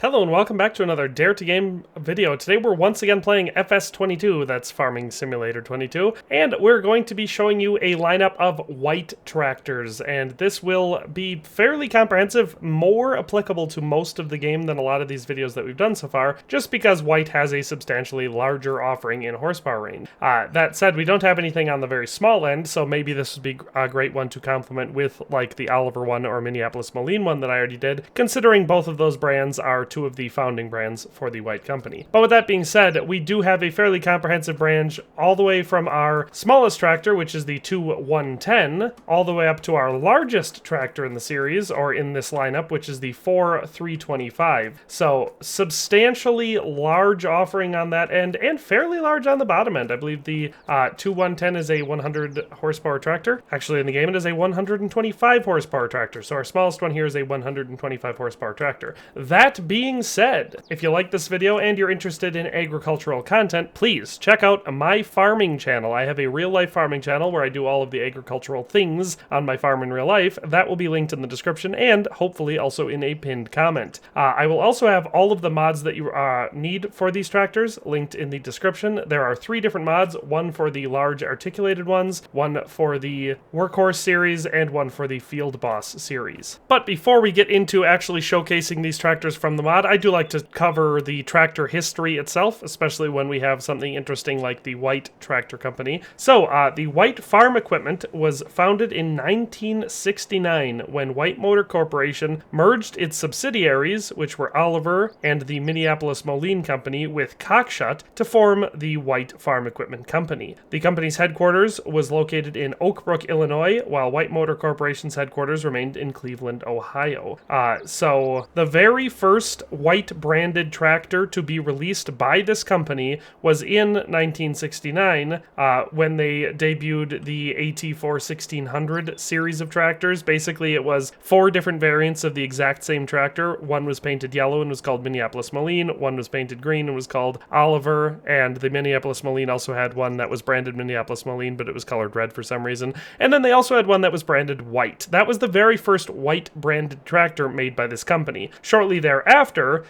Hello and welcome back to another Dare to Game video. Today we're once again playing FS22, that's Farming Simulator 22, and we're going to be showing you a lineup of white tractors, and this will be fairly comprehensive, more applicable to most of the game than a lot of these videos that we've done so far, just because white has a substantially larger offering in horsepower range. That said, we don't have anything on the very small end, so maybe this would be a great one to complement with like the Oliver one or Minneapolis Moline one that I already did, considering both of those brands are two of the founding brands for the white company. But with that being said, we do have a fairly comprehensive range all the way from our smallest tractor, which is the 2110, all the way up to our largest tractor in the series, or in this lineup, which is the 4325. So substantially large offering on that end and fairly large on the bottom end. I believe the 2110 is a 100 horsepower tractor. Actually in the game it is a 125 horsepower tractor. So our smallest one here is a 125 horsepower tractor. That being said, if you like this video and you're interested in agricultural content, please check out my farming channel. I have a real life farming channel where I do all of the agricultural things on my farm in real life. That will be linked in the description and hopefully also in a pinned comment. I will also have all of the mods that you need for these tractors linked in the description. There are 3 different mods, one for the large articulated ones, one for the Workhorse series, and one for the Field Boss series. But before we get into actually showcasing these tractors from the mod, I do like to cover the tractor history itself, especially when we have something interesting like the White Tractor Company. So, the White Farm Equipment was founded in 1969 when White Motor Corporation merged its subsidiaries, which were Oliver and the Minneapolis Moline Company, with Cockshut to form the White Farm Equipment Company. The company's headquarters was located in Oak Brook, Illinois, while White Motor Corporation's headquarters remained in Cleveland, Ohio. So the very first white branded tractor to be released by this company was in 1969 when they debuted the AT4 1600 series of tractors. Basically, it was 4 different variants of the exact same tractor. One was painted yellow and was called Minneapolis Moline. One was painted green and was called Oliver. And the Minneapolis Moline also had one that was branded Minneapolis Moline, but it was colored red for some reason. And then they also had one that was branded white. That was the very first white branded tractor made by this company. Shortly thereafter,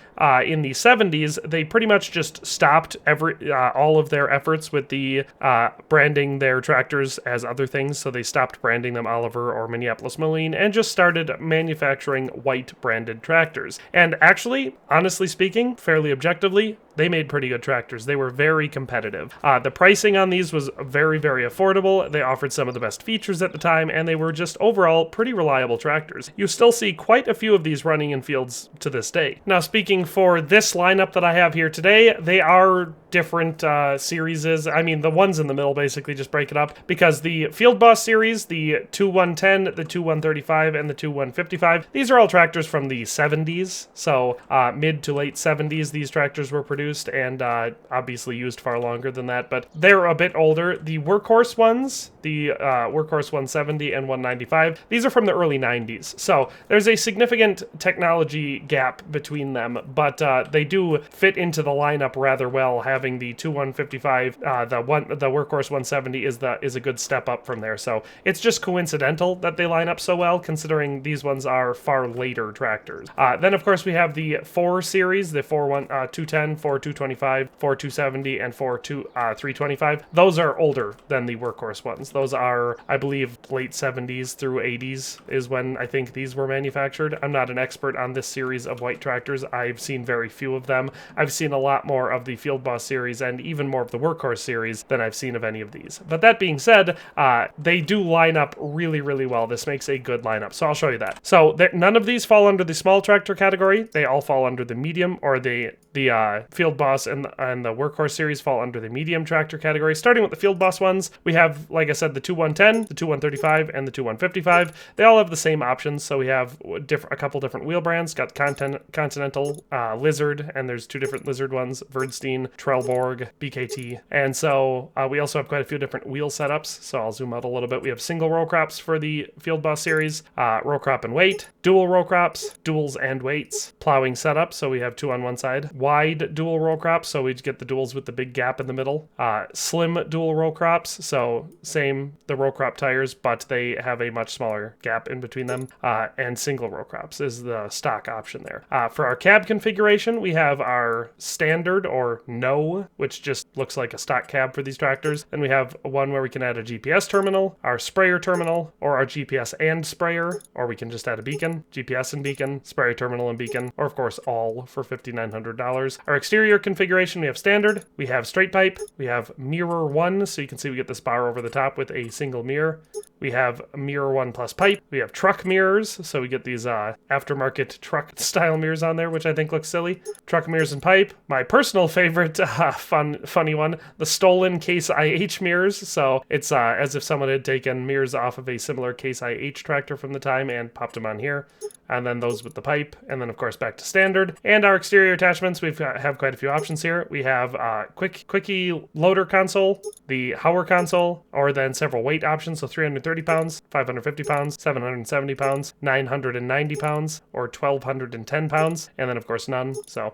in the 70s, they pretty much just stopped all of their efforts with the branding their tractors as other things. So they stopped branding them Oliver or Minneapolis Moline and just started manufacturing white branded tractors. And actually, honestly speaking, fairly objectively, they made pretty good tractors. They were very competitive. The pricing on these was very, very affordable. They offered some of the best features at the time, and they were just overall pretty reliable tractors. You still see quite a few of these running in fields to this day. Now, speaking for this lineup that I have here today, they are different series. I mean, the ones in the middle basically just break it up, because the Field Boss series, the 2110, the 2135, and the 2155, these are all tractors from the 70s. So mid to late 70s, these tractors were produced and obviously used far longer than that, but they're a bit older. The Workhorse ones, the Workhorse 170 and 195, these are from the early 90s. So there's a significant technology gap between them, but they do fit into the lineup rather well. Having the 2155, the Workhorse 170 is a good step up from there. So it's just coincidental that they line up so well, considering these ones are far later tractors. Then of course we have the 4 series, the 210, 4225, 4270, and 325. Those are older than the Workhorse ones. Those are, I believe, late 70s through 80s is when I think these were manufactured. I'm not an expert on this series of white tractors. I've seen very few of them. I've seen a lot more of the Field Boss series and even more of the Workhorse series than I've seen of any of these. But that being said, they do line up really, really well. This makes a good lineup, so I'll show you that. So none of these fall under the small tractor category. They all fall under the medium, or the Field Boss and the Workhorse series fall under the medium tractor category. Starting with the Field Boss ones, we have, like I said, the 2110, the 2135, and the 2155. They all have the same options, so we have a couple different wheel brands. Got Continental, Lizard, and there's 2 different Lizard ones, Verdstein, Trail Prellborg, BKT. And so we also have quite a few different wheel setups. So I'll zoom out a little bit. We have single row crops for the Field Boss series, row crop and weight, dual row crops, duals and weights, plowing setup. So we have 2 on one side, wide dual row crops. So we get the duals with the big gap in the middle, slim dual row crops. So same, the row crop tires, but they have a much smaller gap in between them, and single row crops is the stock option there. For our cab configuration, we have our standard or no, which just looks like a stock cab for these tractors. Then we have one where we can add a GPS terminal, our sprayer terminal, or our GPS and sprayer, or we can just add a beacon, GPS and beacon, sprayer terminal and beacon, or of course all for $5,900. Our exterior configuration, we have standard, we have straight pipe, we have mirror 1, so you can see we get this bar over the top with a single mirror. We have mirror 1 plus pipe. We have truck mirrors, so we get these aftermarket truck style mirrors on there, which I think looks silly. Truck mirrors and pipe. My personal favorite, funny one, the stolen Case IH mirrors. So it's as if someone had taken mirrors off of a similar Case IH tractor from the time and popped them on here. And then those with the pipe, and then of course back to standard. And our exterior attachments, we have quite a few options here. We have quickie loader console, the Hauer console, or then several weight options, so 330 pounds, 550 pounds, 770 pounds, 990 pounds, or 1,210 pounds, and then of course none. So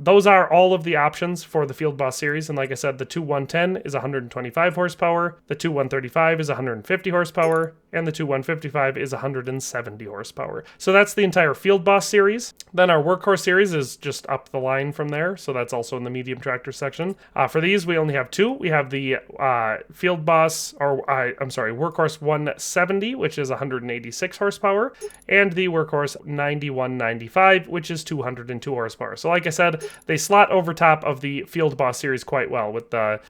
those are all of the options for the Field Boss series, and like I said, the 2110 is 125 horsepower, the 2135 is 150 horsepower, and the 2155 is 170 horsepower. So that's the entire Field Boss series. Then our Workhorse series is just up the line from there, so that's also in the medium tractor section. For these, we only have 2. We have the Field Boss, Workhorse 170, which is 186 horsepower, and the Workhorse 9195, which is 202 horsepower. So like I said, they slot over top of the Field Boss series quite well, with the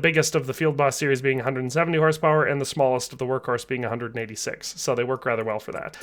biggest of the Field Boss series being 170 horsepower and the smallest of the Workhorse being 186. So they work rather well for that.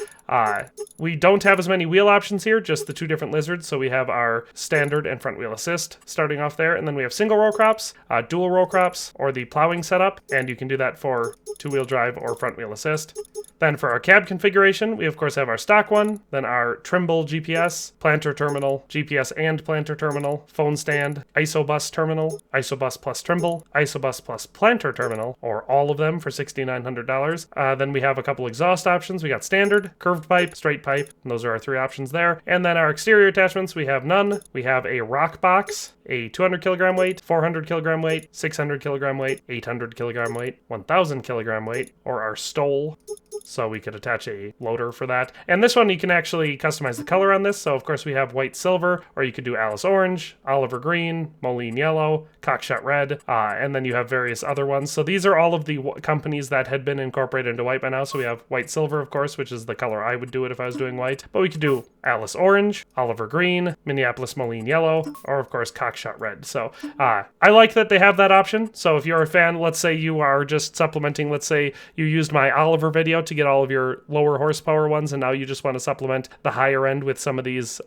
We don't have as many wheel options here, just the 2 different lizards. So we have our standard and front wheel assist starting off there, and then we have single row crops, dual row crops, or the plowing setup, and you can do that for 2-wheel drive or front wheel assist. Then for our cab configuration, we of course have our stock one, then our Trimble GPS, planter terminal, GPS and planter terminal, phone stand, isobus terminal, isobus plus Trimble, isobus plus planter terminal, or all of them for $6,900. Then we have a couple exhaust options. We got standard, curved pipe, straight pipe, and those are our 3 options there. And then our exterior attachments, we have none. We have a rock box, a 200 kilogram weight, 400 kilogram weight, 600 kilogram weight, 800 kilogram weight, 1000 kilogram weight, or our stole. So we could attach a loader for that. And this one, you can actually customize the color on this. So of course we have white silver, or you could do Alice orange, Oliver green, Moline yellow, cockshot red, and then you have various other ones. So these are all of the companies that had been incorporated into white by now. So we have white silver, of course, which is the color I would do it if I was doing white. But we could do Alice orange, Oliver green, Minneapolis Moline yellow, or of course cockshot red. So I like that they have that option. So if you're a fan, let's say you are just supplementing, let's say you used my Oliver video to get all of your lower horsepower ones, and now you just want to supplement the higher end with some of these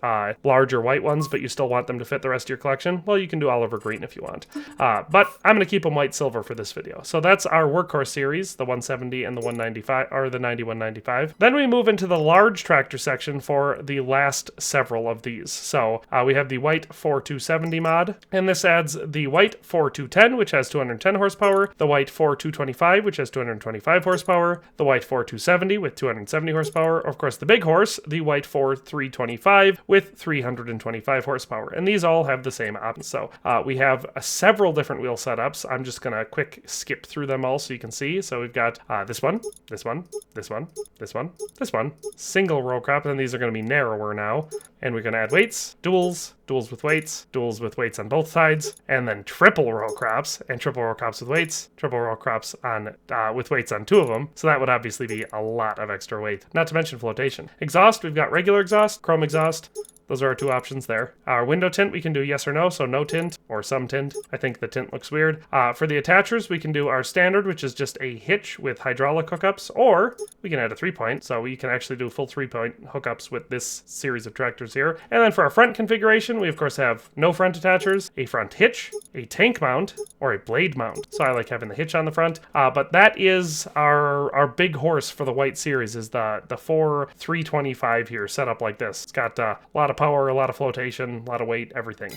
larger white ones, but you still want them to fit the rest of your collection, well, you can do Oliver green if you want. But I'm going to keep them white silver for this video. So that's our Workhorse series, the 170 and the 195, or the 9195. Then we move into the large tractor section for the last several of these. So we have the white 4270 mod, and this adds the white 4210, which has 210 horsepower, the white 4225, which has 225 horsepower, the white 4270 with 270 horsepower, of course the big horse, the white 4325 with 325 horsepower. And these all have the same options. So we have several different wheel setups. I'm just gonna quick skip through them all so you can see. So we've got this one, this one, this one, this one, this one, single row crop, and these are gonna be narrower now. And we're gonna add weights, duals with weights on both sides, and then triple row crops, and triple row crops with weights, triple row crops on with weights on 2 of them. So that would obviously be a lot of extra weight, not to mention flotation. Exhaust, we've got regular exhaust, chrome exhaust. Those are our 2 options there. Our window tint, we can do yes or no, so no tint or some tint. I think the tint looks weird. For the attachers, we can do our standard, which is just a hitch with hydraulic hookups, or we can add a 3-point, so we can actually do full 3-point hookups with this series of tractors here. And then for our front configuration, we of course have no front attachers, a front hitch, a tank mount, or a blade mount. So I like having the hitch on the front, but that is our big horse for the white series, is the 4325 here, set up like this. It's got a lot of power, a lot of flotation, a lot of weight, everything.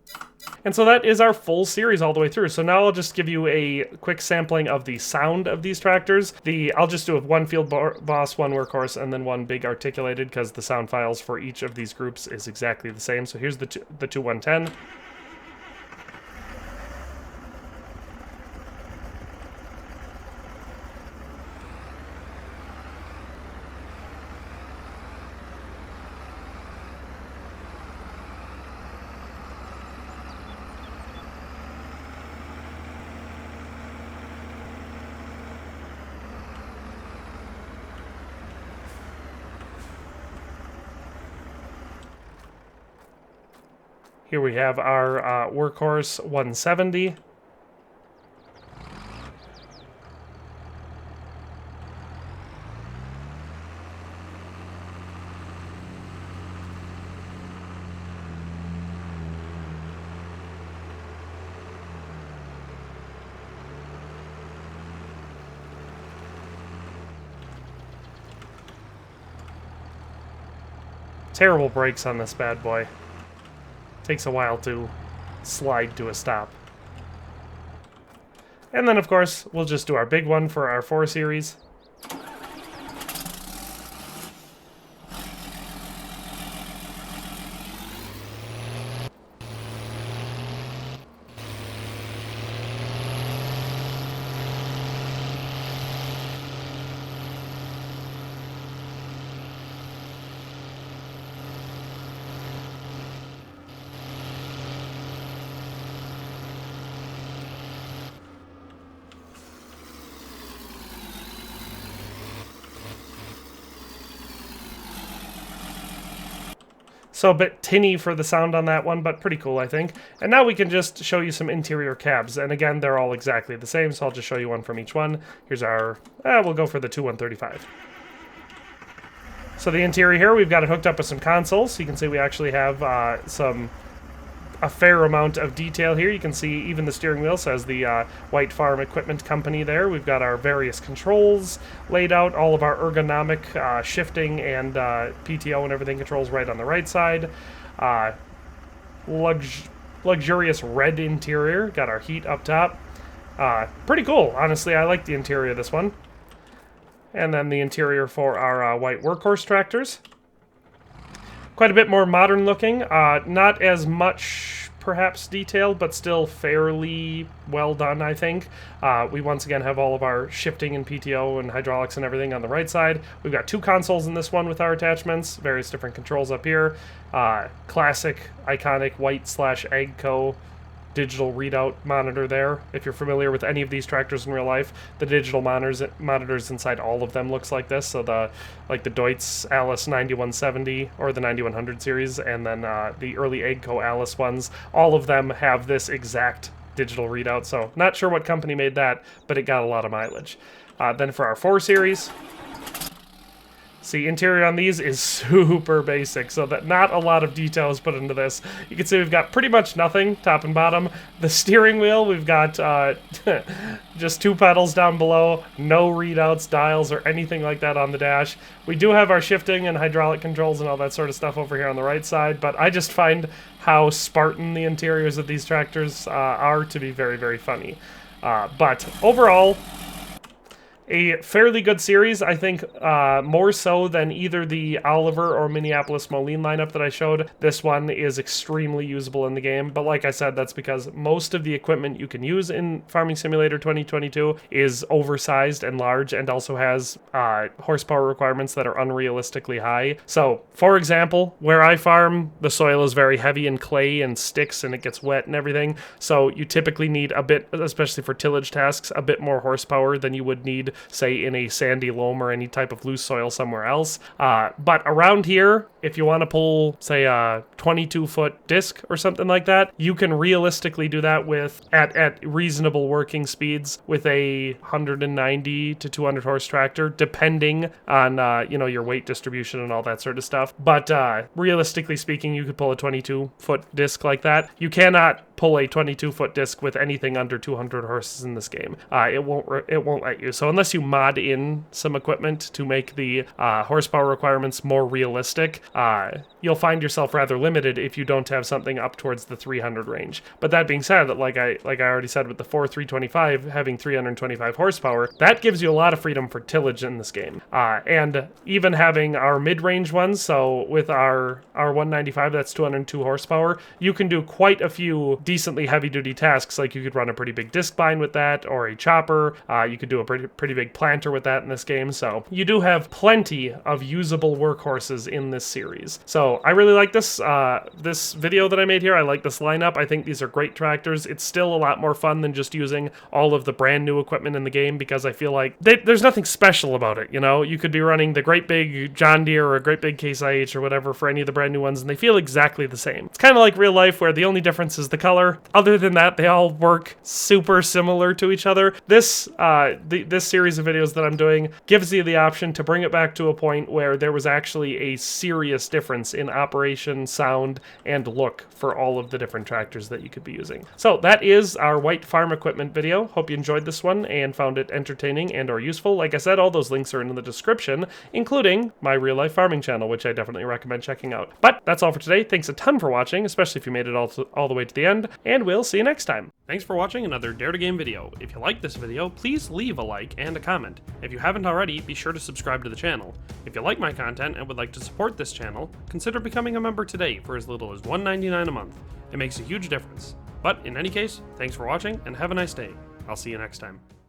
And so that is our full series all the way through. So now I'll just give you a quick sampling of the sound of these tractors. I'll just do one field boss, one workhorse, and then one big articulated, because the sound files for each of these groups is exactly the same. So here's the two 110. Here we have our workhorse 170. Terrible brakes on this bad boy. Takes a while to slide to a stop. And then, of course, we'll just do our big one for our 4 series. So a bit tinny for the sound on that one, but pretty cool, I think. And now we can just show you some interior cabs. And again, they're all exactly the same, so I'll just show you one from each one. Here's our, we'll go for the 135. So the interior here, we've got it hooked up with some consoles. So you can see we actually have a fair amount of detail here. You can see even the steering wheel says the White Farm Equipment Company there. We've got our various controls laid out, all of our ergonomic shifting and PTO and everything controls right on the right side. Luxurious red interior. Got our heat up top. Pretty cool, honestly. I like the interior of this one. And then the interior for our white workhorse tractors. Quite a bit more modern looking, not as much perhaps detailed, but still fairly well done, I think. We once again have all of our shifting and PTO and hydraulics and everything on the right side. We've got 2 consoles in this one with our attachments, various different controls up here. Classic, iconic white/Agco digital readout monitor there. If you're familiar with any of these tractors in real life, the digital monitors inside all of them looks like this. So the Deutz Alice 9170 or the 9100 series, and then the early Agco Alice ones, all of them have this exact digital readout. So not sure what company made that, but it got a lot of mileage. Then for our 4 series, see, interior on these is super basic, so that not a lot of detail is put into this. You can see we've got pretty much nothing, top and bottom. The steering wheel, we've got just 2 pedals down below, no readouts, dials, or anything like that on the dash. We do have our shifting and hydraulic controls and all that sort of stuff over here on the right side, but I just find how Spartan the interiors of these tractors are to be very, very funny. But overall, a fairly good series, I think, more so than either the Oliver or Minneapolis Moline lineup that I showed. This one is extremely usable in the game, but like I said, that's because most of the equipment you can use in Farming Simulator 2022 is oversized and large and also has horsepower requirements that are unrealistically high. So, for example, where I farm, the soil is very heavy and clay and sticks and it gets wet and everything, so you typically need a bit, especially for tillage tasks, a bit more horsepower than you would need, say, in a sandy loam or any type of loose soil somewhere else. But around here, if you want to pull, say, a 22-foot disc or something like that, you can realistically do that with at reasonable working speeds with a 190 to 200 horse tractor, depending on your weight distribution and all that sort of stuff. But realistically speaking, you could pull a 22-foot disc like that. You cannot pull a 22-foot disc with anything under 200 horses in this game. It won't let you. So unless you mod in some equipment to make the horsepower requirements more realistic, you'll find yourself rather limited if you don't have something up towards the 300 range. But that being said, like I already said, with the 325 having 325 horsepower, that gives you a lot of freedom for tillage in this game. And even having our mid-range ones, so with our 195, that's 202 horsepower, you can do quite a few decently heavy-duty tasks. Like you could run a pretty big disc bind with that, or a chopper. You could do a pretty big planter with that in this game. So you do have plenty of usable workhorses in this series. So I really like this this video that I made here. I like this lineup. I think these are great tractors. It's still a lot more fun than just using all of the brand new equipment in the game, because I feel like there's nothing special about it. You know, you could be running the great big John Deere or a great big Case IH or whatever for any of the brand new ones, and they feel exactly the same. It's kind of like real life, where the only difference is the color. Other than that, they all work super similar to each other. This this series of videos that I'm doing gives you the option to bring it back to a point where there was actually a serious difference in operation, sound, and look for all of the different tractors that you could be using. So that is our white farm equipment video. Hope you enjoyed this one and found it entertaining and or useful. Like I said, all those links are in the description, including my real life farming channel, which I definitely recommend checking out. But that's all for today. Thanks a ton for watching, especially if you made it all the way to the end, and we'll see you next time. Thanks for watching another Dare to Game video. If you liked this video, please leave a like and a comment. If you haven't already, be sure to subscribe to the channel. If you like my content and would like to support this channel, consider becoming a member today for as little as $1.99 a month. It makes a huge difference. But in any case, thanks for watching and have a nice day. I'll see you next time.